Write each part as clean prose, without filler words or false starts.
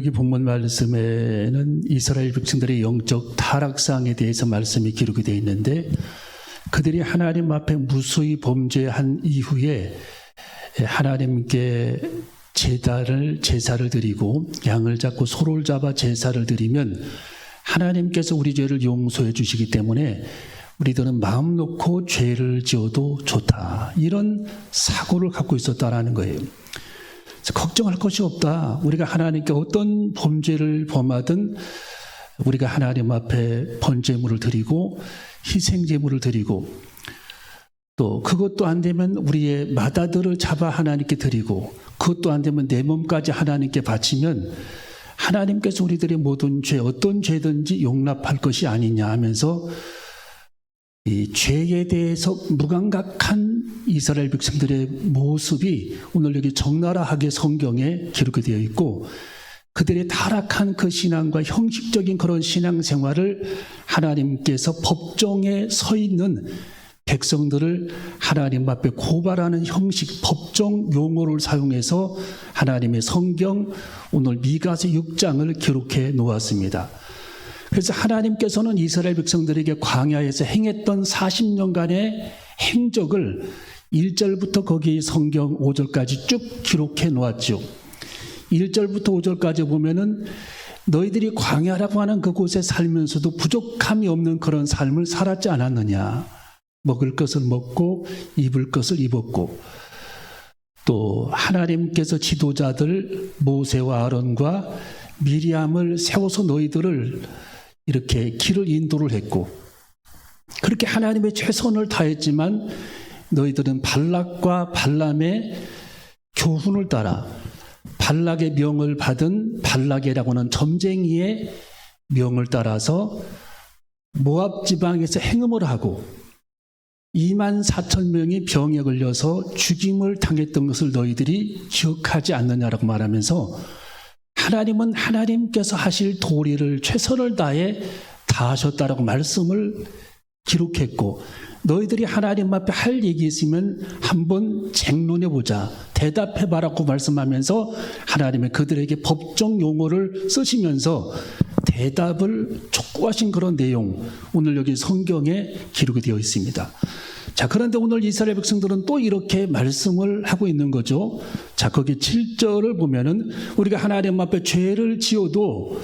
여기 본문 말씀에는 이스라엘 백성들의 영적 타락상에 대해서 말씀이 기록이 되어 있는데, 그들이 하나님 앞에 무수히 범죄한 이후에 하나님께 제사를 드리고 양을 잡고 소를 잡아 제사를 드리면 하나님께서 우리 죄를 용서해 주시기 때문에 우리들은 마음 놓고 죄를 지어도 좋다, 이런 사고를 갖고 있었다라는 거예요. 걱정할 것이 없다. 우리가 하나님께 어떤 범죄를 범하든 우리가 하나님 앞에 번제물을 드리고 희생제물을 드리고, 또 그것도 안 되면 우리의 맏아들을 잡아 하나님께 드리고, 그것도 안 되면 내 몸까지 하나님께 바치면 하나님께서 우리들의 모든 죄, 어떤 죄든지 용납할 것이 아니냐 하면서 이 죄에 대해서 무감각한 이스라엘 백성들의 모습이 오늘 여기 적나라하게 성경에 기록이 되어 있고, 그들의 타락한 그 신앙과 형식적인 그런 신앙생활을 하나님께서 법정에 서 있는 백성들을 하나님 앞에 고발하는 형식, 법정 용어를 사용해서 하나님의 성경 오늘 미가서 6장을 기록해 놓았습니다. 그래서 하나님께서는 이스라엘 백성들에게 광야에서 행했던 40년간의 행적을 1절부터 거기 성경 5절까지 쭉 기록해 놓았죠. 1절부터 5절까지 보면은 너희들이 광야라고 하는 그곳에 살면서도 부족함이 없는 그런 삶을 살았지 않았느냐. 먹을 것을 먹고 입을 것을 입었고, 또 하나님께서 지도자들 모세와 아론과 미리암을 세워서 너희들을 이렇게 길을 인도를 했고, 그렇게 하나님의 최선을 다했지만 너희들은 발락과 발람의 교훈을 따라 발락의 명을 받은 발락이라고 하는 점쟁이의 명을 따라서 모압 지방에서 행음을 하고 24,000명이 병에 걸려서 죽임을 당했던 것을 너희들이 기억하지 않느냐라고 말하면서, 하나님은 하나님께서 하실 도리를 최선을 다해 다하셨다라고 말씀을 기록했고, 너희들이 하나님 앞에 할 얘기 있으면 한번 쟁론해보자, 대답해봐라고 말씀하면서 하나님의 그들에게 법정 용어를 쓰시면서 대답을 촉구하신 그런 내용, 오늘 여기 성경에 기록이 되어 있습니다. 자, 그런데 오늘 이스라엘 백성들은 또 이렇게 말씀을 하고 있는 거죠. 자, 거기 7절을 보면은 우리가 하나님 앞에 죄를 지어도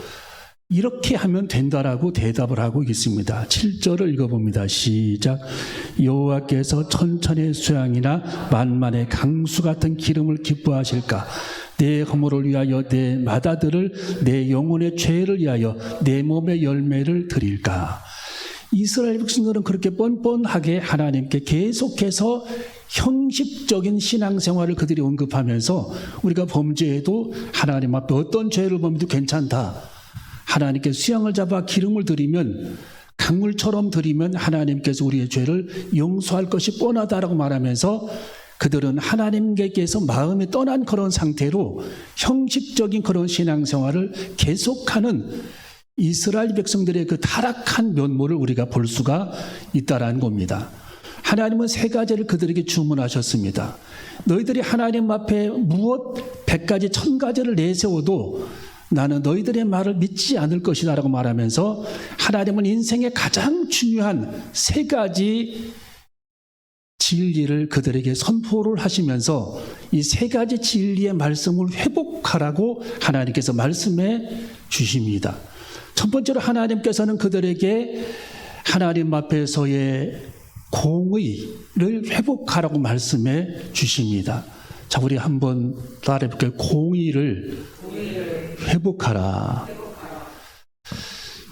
이렇게 하면 된다라고 대답을 하고 있습니다. 7절을 읽어봅니다. 시작. 여호와께서 천천의 수양이나 만만의 강수 같은 기름을 기뻐하실까? 내 허물을 위하여 내 맏아들을, 내 영혼의 죄를 위하여 내 몸의 열매를 드릴까? 이스라엘 백성들은 그렇게 뻔뻔하게 하나님께 계속해서 형식적인 신앙생활을 그들이 언급하면서 우리가 범죄해도 하나님 앞에 어떤 죄를 범해도 괜찮다, 하나님께 수양을 잡아 기름을 드리면, 강물처럼 드리면 하나님께서 우리의 죄를 용서할 것이 뻔하다라고 말하면서 그들은 하나님께서 마음이 떠난 그런 상태로 형식적인 그런 신앙생활을 계속하는 이스라엘 백성들의 그 타락한 면모를 우리가 볼 수가 있다라는 겁니다. 하나님은 3가지를 그들에게 주문하셨습니다. 너희들이 하나님 앞에 무엇 100가지 1000가지를 내세워도 나는 너희들의 말을 믿지 않을 것이다 라고 말하면서, 하나님은 인생의 가장 중요한 3가지 진리를 그들에게 선포를 하시면서 이 3가지 진리의 말씀을 회복하라고 하나님께서 말씀해 주십니다. 첫 번째로 하나님께서는 그들에게 하나님 앞에서의 공의를 회복하라고 말씀해 주십니다. 자, 우리 한번 따라해볼게요. 공의를 회복하라.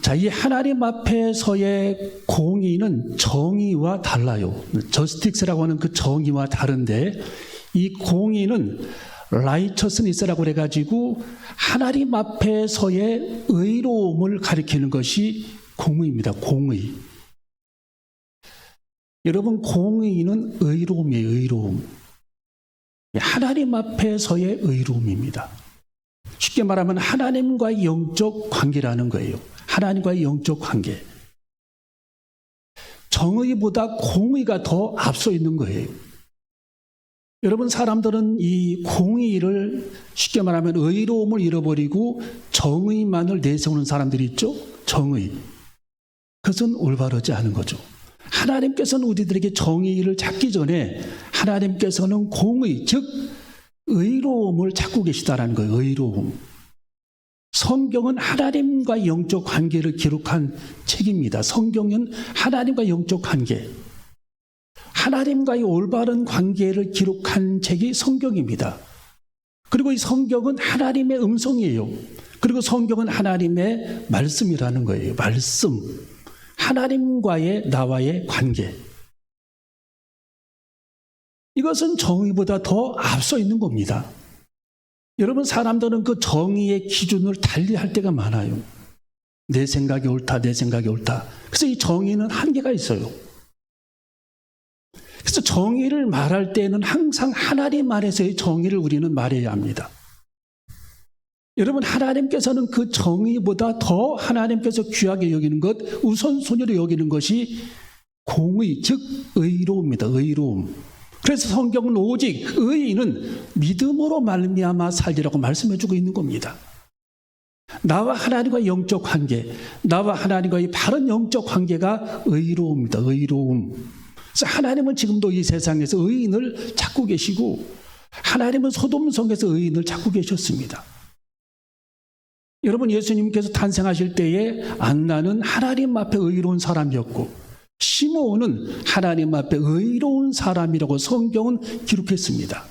자, 이 하나님 앞에서의 공의는 정의와 달라요. 저스틱스라고 하는 그 정의와 다른데, 이 공의는 라이처스니스라고 그래가지고 하나님 앞에서의 의로움을 가리키는 것이 공의입니다. 공의. 여러분, 공의는 의로움이에요. 의로움. 하나님 앞에서의 의로움입니다. 쉽게 말하면 하나님과의 영적 관계라는 거예요. 하나님과의 영적 관계. 정의보다 공의가 더 앞서 있는 거예요. 여러분, 사람들은 이 공의를, 쉽게 말하면 의로움을 잃어버리고 정의만을 내세우는 사람들이 있죠. 정의. 그것은 올바르지 않은 거죠. 하나님께서는 우리들에게 정의를 찾기 전에 하나님께서는 공의, 즉 의로움을 찾고 계시다라는 거예요. 의로움. 성경은 하나님과 영적 관계를 기록한 책입니다. 성경은 하나님과 영적 관계, 하나님과의 올바른 관계를 기록한 책이 성경입니다. 그리고 이 성경은 하나님의 음성이에요. 그리고 성경은 하나님의 말씀이라는 거예요. 말씀. 하나님과의 나와의 관계. 이것은 정의보다 더 앞서 있는 겁니다. 여러분, 사람들은 그 정의의 기준을 달리할 때가 많아요. 내 생각이 옳다, 내 생각이 옳다. 그래서 이 정의는 한계가 있어요. 그래서 정의를 말할 때는 항상 하나님 안에서의 정의를 우리는 말해야 합니다. 여러분, 하나님께서는 그 정의보다 더 하나님께서 귀하게 여기는 것, 우선순위로 여기는 것이 공의, 즉 의로움입니다. 의로움. 그래서 성경은 오직 의인은 믿음으로 말미암아 살리라고 말씀해주고 있는 겁니다. 나와 하나님과의 영적 관계, 나와 하나님과의 바른 영적 관계가 의로움입니다. 의로움. 그래서 하나님은 지금도 이 세상에서 의인을 찾고 계시고, 하나님은 소돔성에서 의인을 찾고 계셨습니다. 여러분, 예수님께서 탄생하실 때에 안나는 하나님 앞에 의로운 사람이었고, 시므온은 하나님 앞에 의로운 사람이라고 성경은 기록했습니다.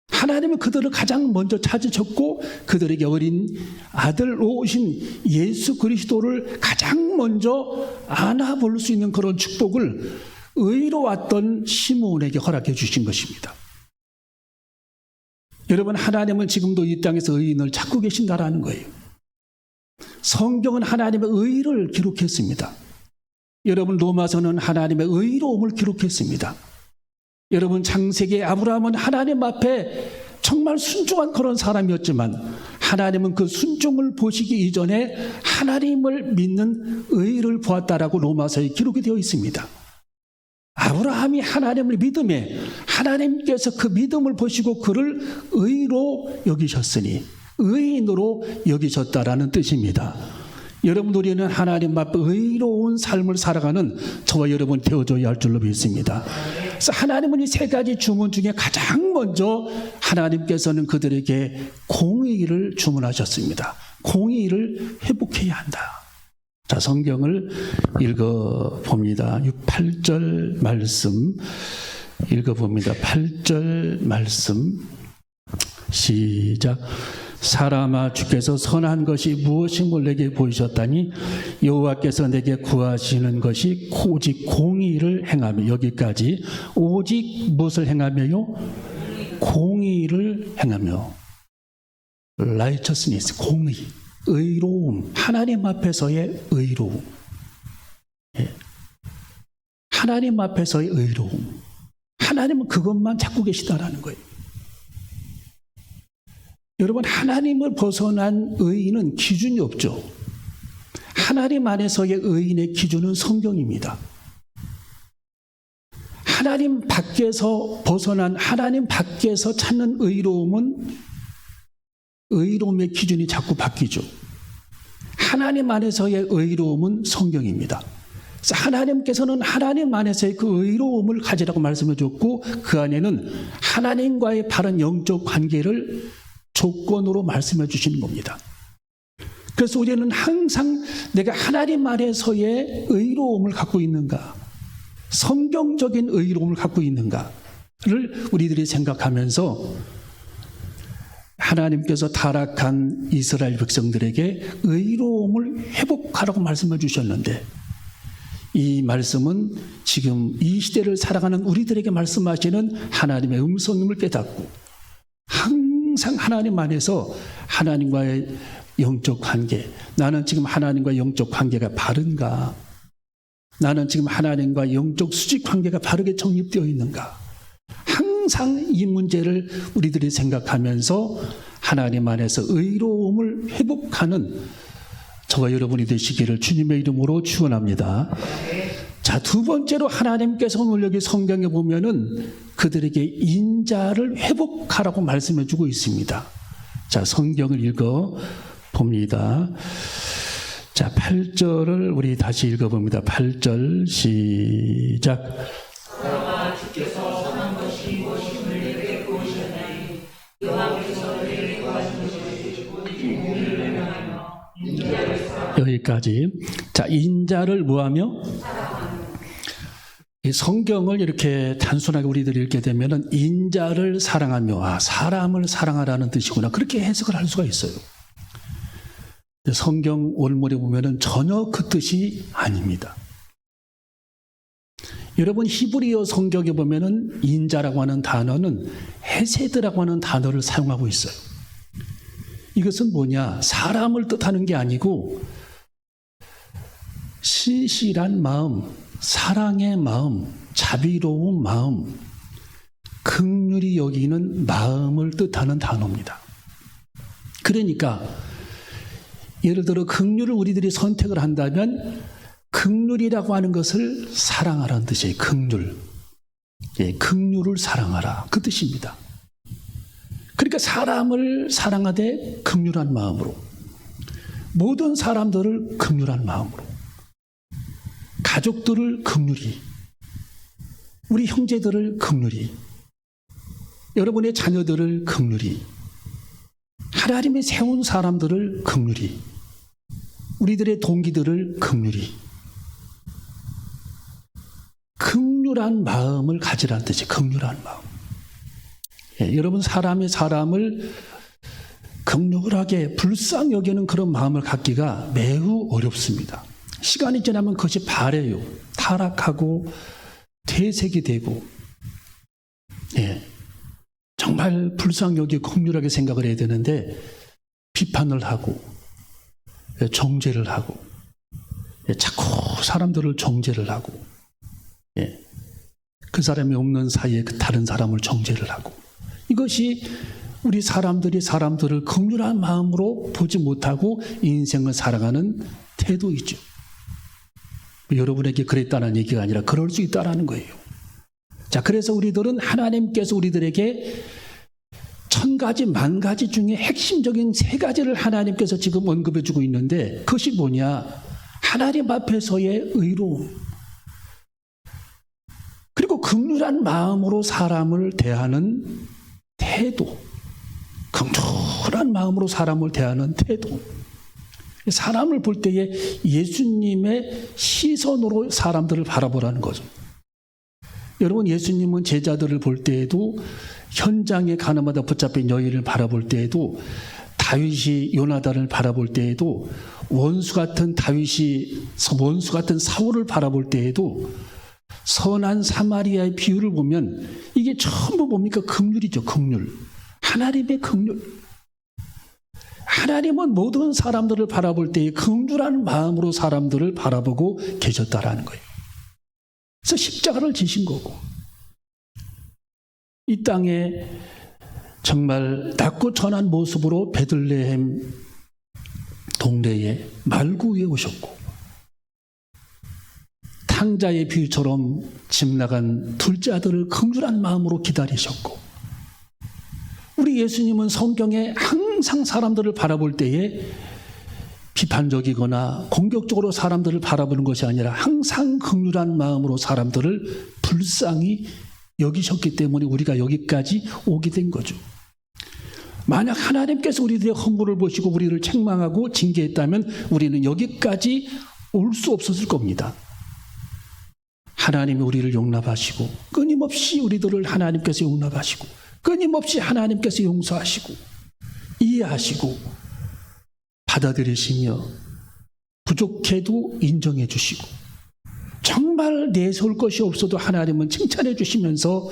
하나님은 그들을 가장 먼저 찾으셨고, 그들에게 어린 아들로 오신 예수 그리스도를 가장 먼저 안아볼 수 있는 그런 축복을 의로웠던 시므온에게 허락해 주신 것입니다. 여러분, 하나님은 지금도 이 땅에서 의인을 찾고 계신다라는 거예요. 성경은 하나님의 의를 기록했습니다. 여러분, 로마서는 하나님의 의로움을 기록했습니다. 여러분, 창세기 아브라함은 하나님 앞에 정말 순종한 그런 사람이었지만, 하나님은 그 순종을 보시기 이전에 하나님을 믿는 의를 보았다라고 로마서에 기록이 되어 있습니다. 아브라함이 하나님을 믿음에 하나님께서 그 믿음을 보시고 그를 의로 여기셨으니 의인으로 여기셨다라는 뜻입니다. 여러분, 우리는 하나님 앞에 의로운 삶을 살아가는 저와 여러분 되어줘야 할 줄로 믿습니다. 그래서 하나님은 이 세 가지 주문 중에 가장 먼저 하나님께서는 그들에게 공의를 주문하셨습니다. 공의를 회복해야 한다. 자, 성경을 읽어봅니다. 8절 말씀 읽어봅니다. 8절 말씀 시작. 사람아, 주께서 선한 것이 무엇임을 내게 보이셨다니 여호와께서 내게 구하시는 것이 오직 공의를 행하며, 여기까지 오직 무엇을 행하며요? 공의를 행하며. righteousness, 공의, 의로움, 하나님 앞에서의 의로움. 하나님 앞에서의 의로움. 하나님은 그것만 찾고 계시다라는 거예요. 여러분, 하나님을 벗어난 의인은 기준이 없죠. 하나님 안에서의 의인의 기준은 성경입니다. 하나님 밖에서 벗어난, 하나님 밖에서 찾는 의로움은 의로움의 기준이 자꾸 바뀌죠. 하나님 안에서의 의로움은 성경입니다. 그래서 하나님께서는 하나님 안에서의 그 의로움을 가지라고 말씀해 줬고, 그 안에는 하나님과의 바른 영적 관계를 조건으로 말씀해 주시는 겁니다. 그래서 우리는 항상 내가 하나님 안에서의 의로움을 갖고 있는가, 성경적인 의로움을 갖고 있는가를 우리들이 생각하면서 하나님께서 타락한 이스라엘 백성들에게 의로움을 회복하라고 말씀해 주셨는데, 이 말씀은 지금 이 시대를 살아가는 우리들에게 말씀하시는 하나님의 음성임을 깨닫고 항상 하나님 안에서 하나님과의 영적 관계, 나는 지금 하나님과 영적 관계가 바른가? 나는 지금 하나님과 영적 수직 관계가 바르게 정립되어 있는가? 항상 이 문제를 우리들이 생각하면서 하나님 안에서 의로움을 회복하는 저와 여러분이 되시기를 주님의 이름으로 축원합니다. 자, 두 번째로 하나님께서 오늘 여기 성경에 보면은 그들에게 인자를 회복하라고 말씀해 주고 있습니다. 자, 성경을 읽어 봅니다. 자, 8절을 우리 다시 읽어 봅니다. 8절 시작. 여호와 주께서 선한 것이 무엇임을 내게 보이셨나니 여호와께서 내게 구하신 것이 곧 공의를 명하며 인자를 사랑하며. 여기까지. 자, 인자를 뭐하며? 이 성경을 이렇게 단순하게 우리들이 읽게 되면은 인자를 사랑하며, 사람을 사랑하라는 뜻이구나, 그렇게 해석을 할 수가 있어요. 성경 원문에 보면은 전혀 그 뜻이 아닙니다. 여러분, 히브리어 성경에 보면은 인자라고 하는 단어는 헤세드라고 하는 단어를 사용하고 있어요. 이것은 뭐냐? 사람을 뜻하는 게 아니고 신실한 마음, 사랑의 마음, 자비로운 마음, 긍휼히 여기는 마음을 뜻하는 단어입니다. 그러니까 예를 들어 긍휼을 우리들이 선택을 한다면 긍휼이라고 하는 것을 사랑하라는 뜻이에요. 긍휼. 예, 긍휼을 사랑하라, 그 뜻입니다. 그러니까 사람을 사랑하되 긍휼한 마음으로, 모든 사람들을 긍휼한 마음으로, 가족들을 긍휼히, 우리 형제들을 긍휼히, 여러분의 자녀들을 긍휼히, 하나님이 세운 사람들을 긍휼히, 우리들의 동기들을 긍휼히, 긍휼한 마음을 가지라는 뜻이에요. 긍휼한 마음. 예, 여러분, 사람이 사람을 긍휼하게 불쌍히 여기는 그런 마음을 갖기가 매우 어렵습니다. 시간이 지나면 그것이 바래요. 타락하고 퇴색이 되고, 예, 정말 불쌍히 여기고 긍휼하게 생각을 해야 되는데 비판을 하고 정죄를 하고, 예, 자꾸 사람들을 정죄를 하고, 예, 그 사람이 없는 사이에 그 다른 사람을 정죄를 하고, 이것이 우리 사람들이 사람들을 긍휼한 마음으로 보지 못하고 인생을 살아가는 태도이죠. 여러분에게 그랬다는 얘기가 아니라 그럴 수 있다는 거예요. 자, 그래서 우리들은 하나님께서 우리들에게 1000가지, 10,000가지 중에 핵심적인 3가지를 하나님께서 지금 언급해 주고 있는데, 그것이 뭐냐? 하나님 앞에서의 의로움, 그리고 긍휼한 마음으로 사람을 대하는 태도, 긍휼한 마음으로 사람을 대하는 태도. 사람을 볼 때에 예수님의 시선으로 사람들을 바라보라는 거죠. 여러분, 예수님은 제자들을 볼 때에도, 현장에 가늠하다 붙잡힌 여인을 바라볼 때에도, 다윗이 요나단을 바라볼 때에도, 원수 같은 사울을 바라볼 때에도, 선한 사마리아의 비유를 보면 이게 전부 뭡니까? 긍휼이죠. 긍휼. 하나님의 긍휼. 하나님은 모든 사람들을 바라볼 때에 긍휼한 마음으로 사람들을 바라보고 계셨다라는 거예요. 그래서 십자가를 지신 거고, 이 땅에 정말 낮고 천한 모습으로 베들레헴 동네에 말구 위에 오셨고, 탕자의 비유처럼 집 나간 둘째 아들을 긍휼한 마음으로 기다리셨고, 우리 예수님은 성경에 항상 사람들을 바라볼 때에 비판적이거나 공격적으로 사람들을 바라보는 것이 아니라 항상 긍휼한 마음으로 사람들을 불쌍히 여기셨기 때문에 우리가 여기까지 오게 된 거죠. 만약 하나님께서 우리들의 허물을 보시고 우리를 책망하고 징계했다면 우리는 여기까지 올 수 없었을 겁니다. 하나님이 우리를 용납하시고, 끊임없이 우리들을 하나님께서 용납하시고, 끊임없이 하나님께서 용서하시고 이해하시고 받아들이시며 부족해도 인정해 주시고, 정말 내세울 것이 없어도 하나님은 칭찬해 주시면서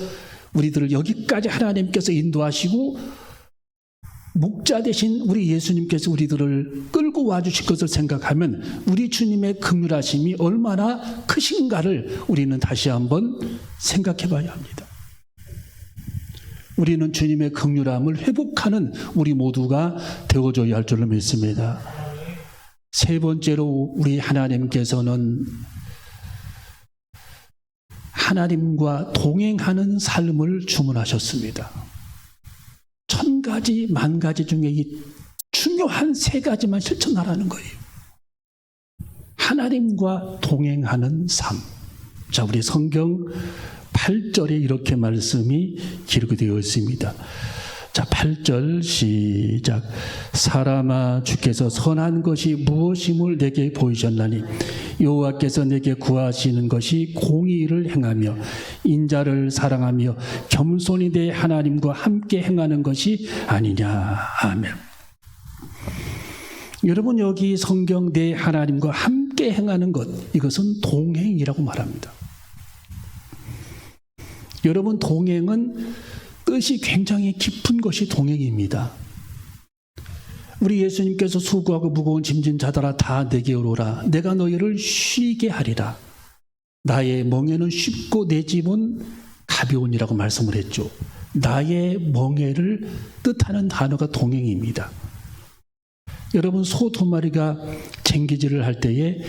우리들을 여기까지 하나님께서 인도하시고, 목자 되신 우리 예수님께서 우리들을 끌고 와주실 것을 생각하면 우리 주님의 긍휼하심이 얼마나 크신가를 우리는 다시 한번 생각해 봐야 합니다. 우리는 주님의 긍휼함을 회복하는 우리 모두가 되어줘야 할 줄로 믿습니다. 세 번째로, 우리 하나님께서는 하나님과 동행하는 삶을 주문하셨습니다. 1000가지, 10,000가지 중에 이 중요한 3가지만 실천하라는 거예요. 하나님과 동행하는 삶. 자, 우리 성경 8절에 이렇게 말씀이 기록이 되어 있습니다. 자, 8절 시작. 사람아, 주께서 선한 것이 무엇임을 내게 보이셨나니 여호와께서 내게 구하시는 것이 공의를 행하며 인자를 사랑하며 겸손히 내 하나님과 함께 행하는 것이 아니냐. 아멘. 여러분, 여기 성경 내 하나님과 함께 행하는 것, 이것은 동행이라고 말합니다. 여러분, 동행은 뜻이 굉장히 깊은 것이 동행입니다. 우리 예수님께서 수고하고 무거운 짐진 자들아 다 내게로 오라. 내가 너희를 쉬게 하리라. 나의 멍에는 쉽고 내 짐은 가벼우니라고 말씀을 했죠. 나의 멍에를 뜻하는 단어가 동행입니다. 여러분, 소 2마리가 쟁기질을 할 때에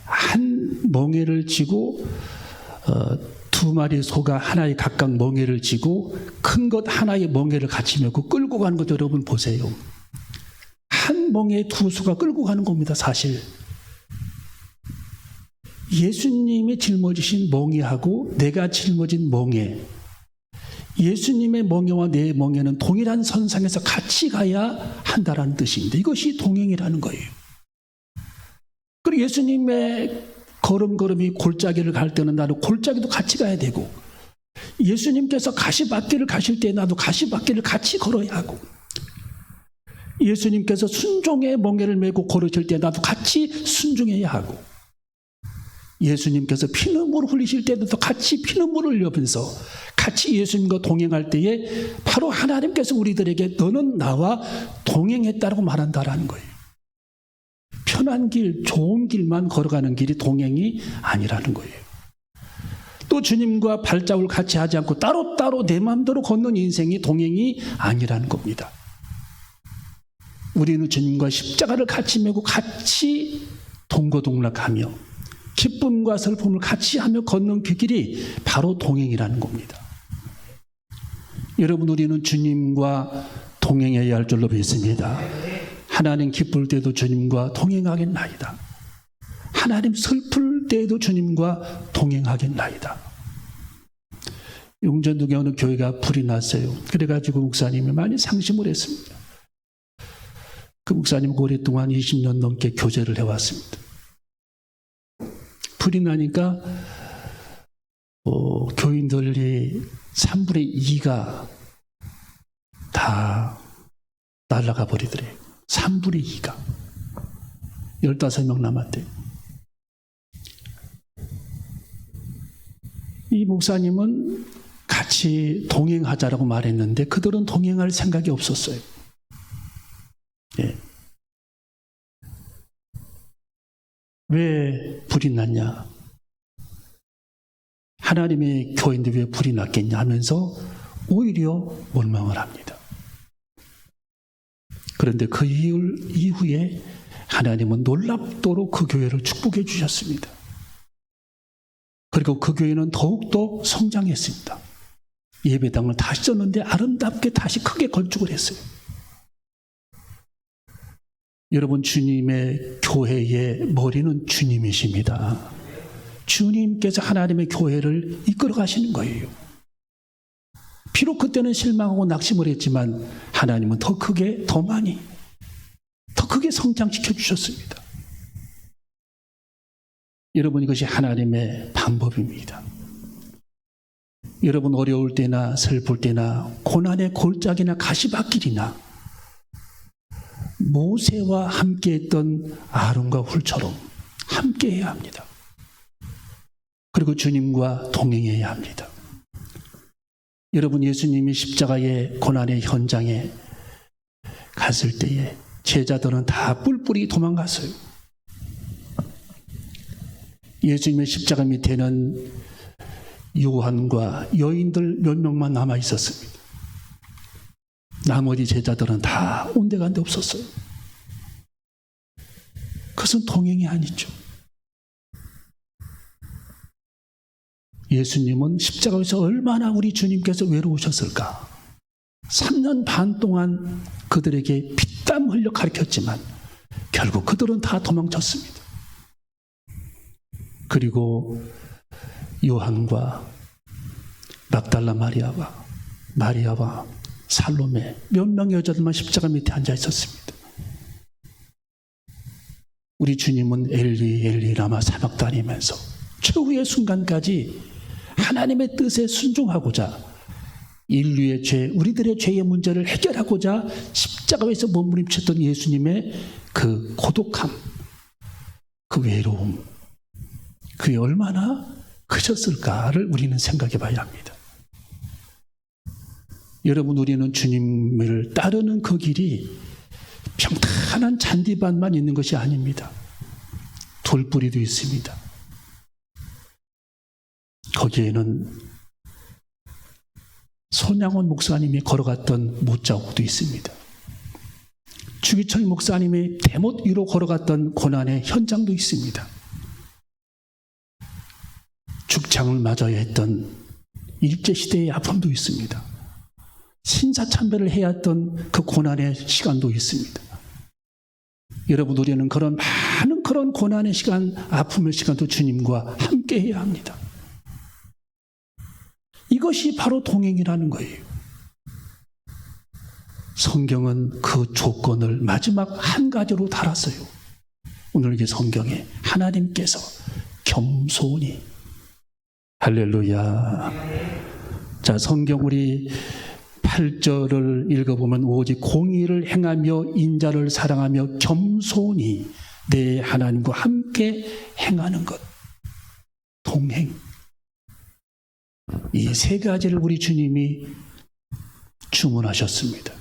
한 멍에를 쥐고 2마리 소가 하나의 각각 멍에를 쥐고 큰 것 하나의 멍에를 같이 메고 끌고 가는 것 여러분 보세요. 한 멍에 2수가 끌고 가는 겁니다. 사실 예수님이 짊어지신 멍에하고 내가 짊어진 멍에, 예수님의 멍에와 내 멍에는 동일한 선상에서 같이 가야 한다라는 뜻입니다. 이것이 동행이라는 거예요. 그리고 예수님의 걸음걸음이 골짜기를 갈 때는 나도 골짜기도 같이 가야 되고, 예수님께서 가시밭길을 가실 때 나도 가시밭길을 같이 걸어야 하고, 예수님께서 순종의 멍에를 메고 걸으실 때 나도 같이 순종해야 하고, 예수님께서 피눈물을 흘리실 때도 같이 피눈물을 흘리면서 같이 예수님과 동행할 때에 바로 하나님께서 우리들에게 너는 나와 동행했다고 말한다라는 거예요. 편한 길, 좋은 길만 걸어가는 길이 동행이 아니라는 거예요. 또 주님과 발자국을 같이 하지 않고 따로따로 내 마음대로 걷는 인생이 동행이 아니라는 겁니다. 우리는 주님과 십자가를 같이 메고 같이 동고동락하며 기쁨과 슬픔을 같이 하며 걷는 그 길이 바로 동행이라는 겁니다. 여러분, 우리는 주님과 동행해야 할 줄로 믿습니다. 하나님 기쁠 때도 주님과 동행하겠나이다. 하나님 슬플 때에도 주님과 동행하겠나이다. 용전동에 어느 교회가 불이 났어요. 그래가지고 목사님이 많이 상심을 했습니다. 그 목사님은 오랫동안 20년 넘게 교제를 해왔습니다. 불이 나니까 교인들이 3분의 2가 다 날아가 버리더래요. 3분의 2가. 15명 남았대요. 이 목사님은 같이 동행하자라고 말했는데 그들은 동행할 생각이 없었어요. 예. 왜 불이 났냐? 하나님의 교회인데 왜 불이 났겠냐 하면서 오히려 원망을 합니다. 그런데 그 이후에 하나님은 놀랍도록 그 교회를 축복해 주셨습니다. 그리고 그 교회는 더욱더 성장했습니다. 예배당을 다시 졌는데 아름답게 다시 크게 건축을 했어요. 여러분, 주님의 교회의 머리는 주님이십니다. 주님께서 하나님의 교회를 이끌어 가시는 거예요. 비록 그때는 실망하고 낙심을 했지만 하나님은 더 크게, 더 많이, 더 크게 성장시켜 주셨습니다. 여러분, 이것이 하나님의 방법입니다. 여러분, 어려울 때나 슬플 때나 고난의 골짜기나 가시밭길이나 모세와 함께했던 아론과 훌처럼 함께해야 합니다. 그리고 주님과 동행해야 합니다. 여러분, 예수님이 십자가의 고난의 현장에 갔을 때에 제자들은 다 뿔뿔이 도망갔어요. 예수님의 십자가 밑에는 요한과 여인들 몇 명만 남아 있었습니다. 나머지 제자들은 다 온데간데 없었어요. 그것은 동행이 아니죠. 예수님은 십자가에서 얼마나 우리 주님께서 외로우셨을까? 3년 반 동안 그들에게 피땀 흘려 가르쳤지만 결국 그들은 다 도망쳤습니다. 그리고 요한과 막달라 마리아와 살로메 몇 명의 여자들만 십자가 밑에 앉아 있었습니다. 우리 주님은 엘리 엘리 라마 사박다니면서 최후의 순간까지 하나님의 뜻에 순종하고자 인류의 죄, 우리들의 죄의 문제를 해결하고자 십자가에서 몸부림쳤던 예수님의 그 고독함, 그 외로움, 그게 얼마나 크셨을까를 우리는 생각해 봐야 합니다. 여러분, 우리는 주님을 따르는 그 길이 평탄한 잔디밭만 있는 것이 아닙니다. 돌뿌리도 있습니다. 거기에는 손양원 목사님이 걸어갔던 못자국도 있습니다. 주기철 목사님이 대못 위로 걸어갔던 고난의 현장도 있습니다. 죽창을 맞아야 했던 일제시대의 아픔도 있습니다. 신사참배를 해야 했던 그 고난의 시간도 있습니다. 여러분, 우리는 그런 많은 그런 고난의 시간, 아픔의 시간도 주님과 함께 해야 합니다. 이것이 바로 동행이라는 거예요. 성경은 그 조건을 마지막 한 가지로 달았어요. 오늘 이 성경에 하나님께서 겸손히, 할렐루야. 자, 성경 우리 8절을 읽어보면 오직 공의를 행하며 인자를 사랑하며 겸손히 내 하나님과 함께 행하는 것, 동행. 이 세 가지를 우리 주님이 주문하셨습니다.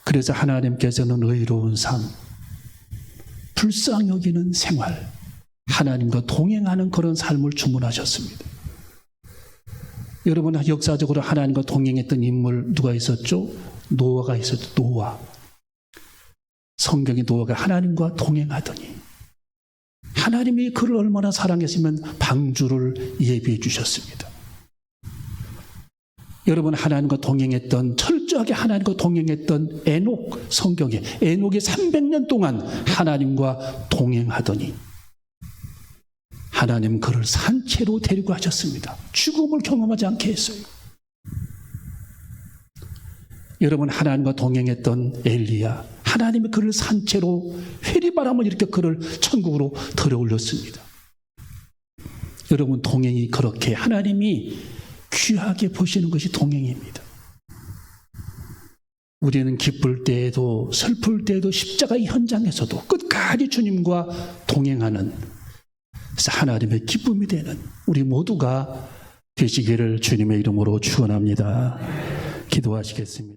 그래서 하나님께서는 의로운 삶, 불쌍히 여기는 생활, 하나님과 동행하는 그런 삶을 주문하셨습니다. 여러분, 역사적으로 하나님과 동행했던 인물 누가 있었죠? 노아가 있었죠. 노아. 성경의 노아가 하나님과 동행하더니 하나님이 그를 얼마나 사랑했으면 방주를 예비해 주셨습니다. 여러분, 하나님과 동행했던, 철저하게 하나님과 동행했던 에녹, 성경에 에녹이 300년 동안 하나님과 동행하더니 하나님 그를 산채로 데리고 가셨습니다. 죽음을 경험하지 않게 했어요. 여러분, 하나님과 동행했던 엘리야, 하나님이 그를 산채로 회리바람을 일으켜 그를 천국으로 들어올렸습니다. 여러분, 동행이 그렇게 하나님이 귀하게 보시는 것이 동행입니다. 우리는 기쁠 때에도 슬플 때에도 십자가의 현장에서도 끝까지 주님과 동행하는, 그래서 하나님의 기쁨이 되는 우리 모두가 되시기를 주님의 이름으로 축원합니다. 기도하시겠습니다.